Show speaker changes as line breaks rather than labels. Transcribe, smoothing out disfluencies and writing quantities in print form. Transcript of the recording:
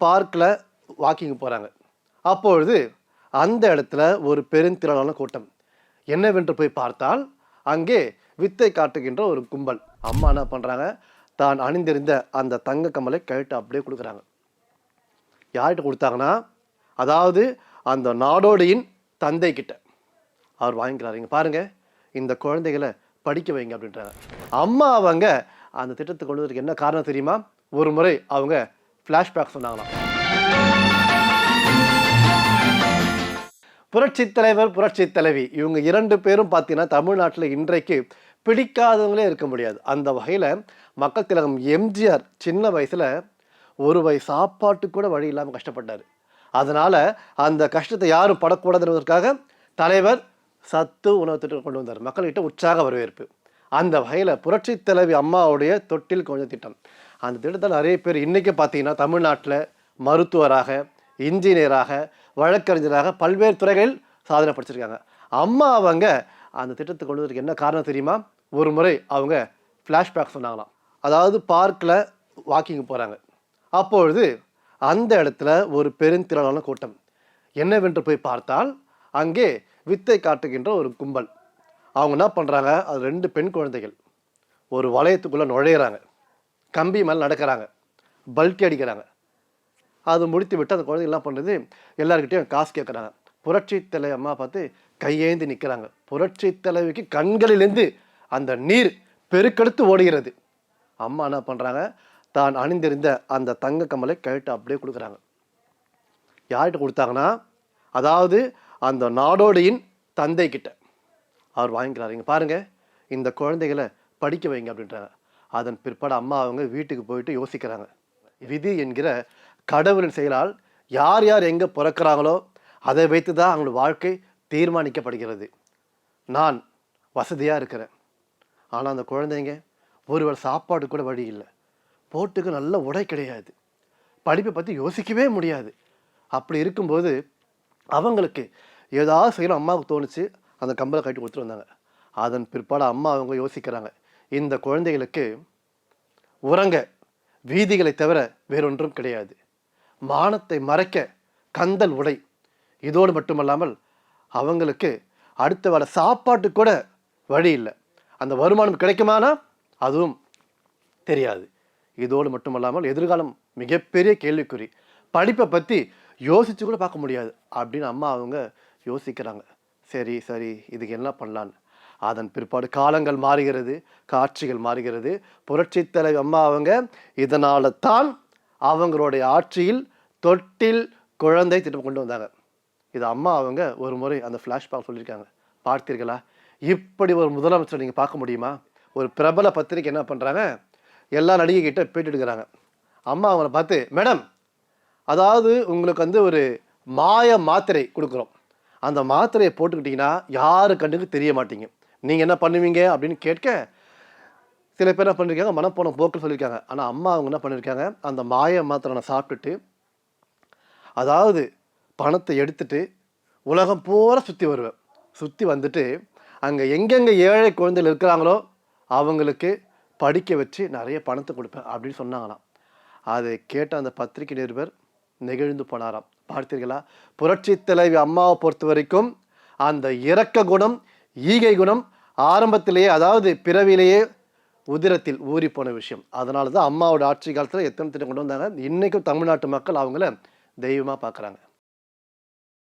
பார்க்கில் வாக்கிங் போகிறாங்க. அப்பொழுது அந்த இடத்துல ஒரு பெருந்திரளான கூட்டம். என்னவென்று போய் பார்த்தால் அங்கே வித்தை காட்டுகின்ற ஒரு கும்பல். அம்மா என்ன பண்ணுறாங்க, தான் அணிந்திருந்த அந்த தங்க கம்மலை கழட்டு அப்படியே கொடுக்குறாங்க. யார்கிட்ட கொடுத்தாங்கன்னா, அதாவது அந்த நாடோடியின் தந்தை கிட்ட அவர் வாங்கிக்கிறாரு. இங்கே பாருங்கள், இந்த குழந்தைகளை படிக்க வைங்க அப்படின்றாங்க. அம்மா அவங்க அந்த திட்டத்தை கொண்டு வரதுக்கு என்ன காரணம் தெரியுமா? ஒரு முறை அவங்க ஃப்ளாஷ்பேக் சொன்னாங்களாம். புரட்சி தலைவர், புரட்சி தலைவி இவங்க 2 பேரும் பார்த்தீங்கன்னா தமிழ்நாட்டில் இன்றைக்கு பிடிக்காதவங்களே இருக்க முடியாது. அந்த வகையில் மக்கள் திலகம் எம்ஜிஆர் சின்ன வயசில் ஒரு வயசு சாப்பாட்டு கூட வழி இல்லாமல் கஷ்டப்பட்டார். அதனால் அந்த கஷ்டத்தை யாரும் படக்கூடாதுன்றதுக்காக தலைவர் சத்து உணவு திட்டம் கொண்டு வந்தார். மக்கள்கிட்ட உற்சாக வரவேற்பு. அந்த வகையில் புரட்சி தலைவி அம்மாவுடைய தொட்டில் கொஞ்சம் திட்டம், அந்த திட்டத்தில் நிறைய பேர் இன்றைக்கி பார்த்தீங்கன்னா தமிழ்நாட்டில் மருத்துவராக, இன்ஜினியராக, வழக்கறிஞராக பல்வேறு துறைகளில் சாதனை படிச்சிருக்காங்க. அம்மா அவங்க அந்த திட்டத்தை கொண்டு வரதுக்கு என்ன காரணம் தெரியுமா? ஒரு முறை அவங்க ஃப்ளாஷ்பேக் சொன்னாங்களாம். அதாவது பார்க்கில் வாக்கிங் போகிறாங்க. அப்பொழுது அந்த இடத்துல ஒரு பெருந்திரளான கூட்டம். என்னவென்று போய் பார்த்தால் அங்கே வித்தை காட்டுகின்ற ஒரு கும்பல். அவங்க என்ன பண்ணுறாங்க, அது 2 பெண் குழந்தைகள் ஒரு வளையத்துக்குள்ளே நுழையிறாங்க, கம்பி மேலே நடக்கிறாங்க, பல்ட்டி அடிக்கிறாங்க. அது முடித்து விட்டு அந்த குழந்தைகள் என்ன பண்ணுறது, எல்லாருக்கிட்டையும் காசு கேட்குறாங்க. புரட்சி தலைவி அம்மா பார்த்து கையேந்தி நிற்கிறாங்க. புரட்சி தலைவிக்கு கண்களிலேருந்து அந்த நீர் பெருக்கெடுத்து ஓடுகிறது. அம்மா என்ன பண்ணுறாங்க, தான் அணிந்திருந்த அந்த தங்க கம்மலை கழட்டு அப்படியே கொடுக்குறாங்க. யார்கிட்ட கொடுத்தாங்கன்னா, அதாவது அந்த நாடோடியின் தந்தை கிட்ட அவர் வாங்கிக்கிறாரு. இங்கே பாருங்கள், இந்த குழந்தைகளை படிக்க வைங்க அப்படின்றாங்க. அதன் பிற்பாடு அம்மா அவங்க வீட்டுக்கு போயிட்டு யோசிக்கிறாங்க. விதி என்கிற கடவுளின் செயலால் யார் யார் எங்கே பிறக்கிறாங்களோ அதை வைத்து தான் அவங்களோட வாழ்க்கை தீர்மானிக்கப்படுகிறது. நான் வசதியாக இருக்கிறேன், ஆனால் அந்த குழந்தைங்க ஒருவேளை சாப்பாடு கூட வழி இல்லை, போட்டுக்கு நல்ல உடை கிடையாது, படிப்பை பற்றி யோசிக்கவே முடியாது. அப்படி இருக்கும்போது அவங்களுக்கு ஏதாவது செய்யணும் அம்மாவுக்கு தோணுச்சு, அந்த கம்பலை கட்டி கொடுத்துட்டு வந்தாங்க. அதன் பிற்பாடு அம்மா அவங்க யோசிக்கிறாங்க, இந்த குழந்தைகளுக்கு உறங்க வீதிகளை தவிர வேறொன்றும் கிடையாது, மானத்தை மறைக்க கந்தல் உடை, இதோடு மட்டுமல்லாமல் அவங்களுக்கு அடுத்த வர சாப்பாட்டு கூட வழி இல்லை, அந்த வருமானம் கிடைக்குமானா அதுவும் தெரியாது. இதோடு மட்டுமல்லாமல் எதிர்காலம் மிகப்பெரிய கேள்விக்குறி, படிப்பை பற்றி யோசித்து கூட பார்க்க முடியாது அப்படின்னு அம்மா அவங்க யோசிக்கிறாங்க. சரி சரி, இதுக்கு என்ன பண்ணலான்னு. அதன் பிற்பாடு காலங்கள் மாறுகிறது, காட்சிகள் மாறுகிறது. புரட்சி தலைவி அம்மா அவங்க இதனால தான் அவங்களுடைய ஆட்சியில் தொட்டில் குழந்தை திட்டம் கொண்டு வந்தாங்க. இது அம்மா அவங்க ஒரு முறை அந்த ஃப்ளாஷ்பேக் சொல்லியிருக்காங்க. பார்த்தீர்களா? இப்படி ஒரு முதலமைச்சர் நீங்கள் பார்க்க முடியுமா? ஒரு பிரபல பத்திரிக்கை என்ன பண்ணுறாங்க, எல்லா நடிகை கிட்ட பேட்டி எடுக்கிறாங்க. அம்மா அவங்கள பார்த்து, மேடம், அதாவது உங்களுக்கு ஒரு மாய மாத்திரை கொடுக்குறோம், அந்த மாத்திரையை போட்டுக்கிட்டிங்கன்னா யாரு கண்ணுக்கு தெரிய மாட்டீங்க, நீங்கள் என்ன பண்ணுவீங்க அப்படின்னு கேட்க சில பேர் என்ன பண்ணியிருக்காங்க, மனப்போன போக்கு சொல்லியிருக்காங்க. ஆனால் அம்மா அவங்க என்ன பண்ணியிருக்காங்க, அந்த மாய மாத்திரை நான் சாப்பிட்டுட்டு, அதாவது பணத்தை எடுத்துட்டு உலகம் பூரா சுற்றி வருவேன், சுற்றி வந்துட்டு அங்கே எங்கெங்கே ஏழை குழந்தைகள் இருக்கிறாங்களோ அவங்களுக்கு படிக்க வச்சு நிறைய பணத்தை கொடுப்பேன் அப்படின்னு சொன்னாங்களாம். அதை கேட்ட அந்த பத்திரிகை நிருபர் நெகிழ்ந்து போனாராம். பார்த்தீர்களா? புரட்சி தலைவி அம்மாவை பொறுத்த வரைக்கும் அந்த இரக்க குணம், ஈகை குணம் ஆரம்பத்திலேயே, அதாவது பிறவிலேயே உதிரத்தில் ஊறி போன விஷயம். அதனால தான் அம்மாவோட ஆட்சி காலத்தில் எத்தனை திட்டம் கொண்டு வந்தாங்க. இன்றைக்கும் தமிழ்நாட்டு மக்கள் அவங்கள தெய்வமாக பார்க்குறாங்க.